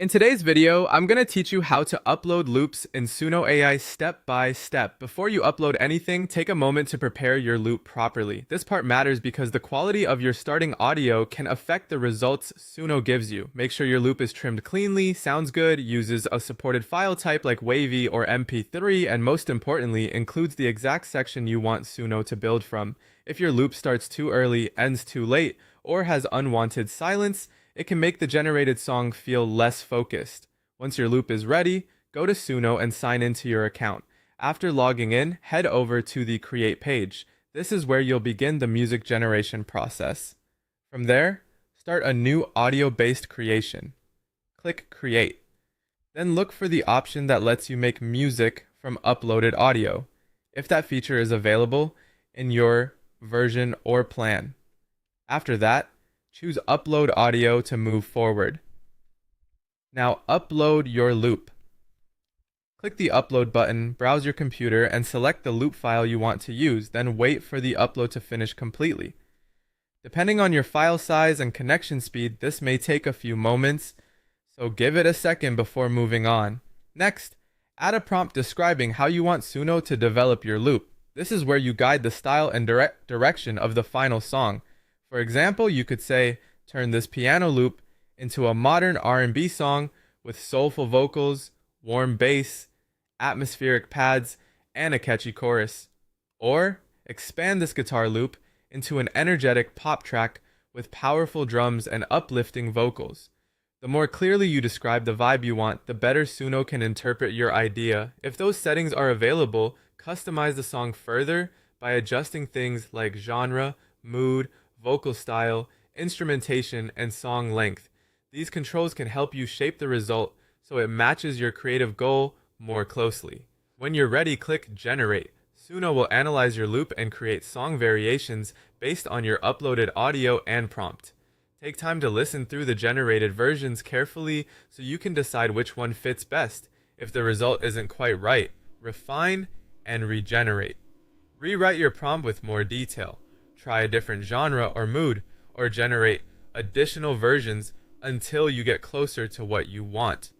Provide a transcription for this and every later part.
In today's video, I'm going to teach you how to upload loops in Suno AI step by step. Before you upload anything, take a moment to prepare your loop properly. This part matters because the quality of your starting audio can affect the results Suno gives you. Make sure your loop is trimmed cleanly, sounds good, uses a supported file type like wavy or MP3, and most importantly, includes the exact section you want Suno to build from. If your loop starts too early, ends too late, or has unwanted silence, it can make the generated song feel less focused. Once your loop is ready, go to Suno and sign into your account. After logging in, head over to the Create page. This is where you'll begin the music generation process. From there, start a new audio-based creation. Click Create. Then look for the option that lets you make music from uploaded audio, if that feature is available in your version or plan. After that, choose Upload Audio to move forward. Now upload your loop. Click the Upload button, browse your computer, and select the loop file you want to use, then wait for the upload to finish completely. Depending on your file size and connection speed, this may take a few moments, so give it a second before moving on. Next, add a prompt describing how you want Suno to develop your loop. This is where you guide the style and direction of the final song. For example, you could say, turn this piano loop into a modern R&B song with soulful vocals, warm bass, atmospheric pads, and a catchy chorus. Or, expand this guitar loop into an energetic pop track with powerful drums and uplifting vocals. The more clearly you describe the vibe you want, the better Suno can interpret your idea. If those settings are available, customize the song further by adjusting things like genre, mood, vocal style, instrumentation, and song length. These controls can help you shape the result so it matches your creative goal more closely. When you're ready, click Generate. Suno will analyze your loop and create song variations based on your uploaded audio and prompt. Take time to listen through the generated versions carefully so you can decide which one fits best. If the result isn't quite right, refine and regenerate. Rewrite your prompt with more detail. Try a different genre or mood, or generate additional versions until you get closer to what you want.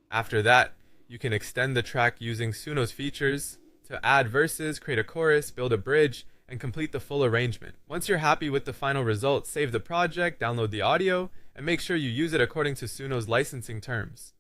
After that, you can extend the track using Suno's features to add verses, create a chorus, build a bridge, and complete the full arrangement. Once you're happy with the final result, save the project, download the audio, and make sure you use it according to Suno's licensing terms.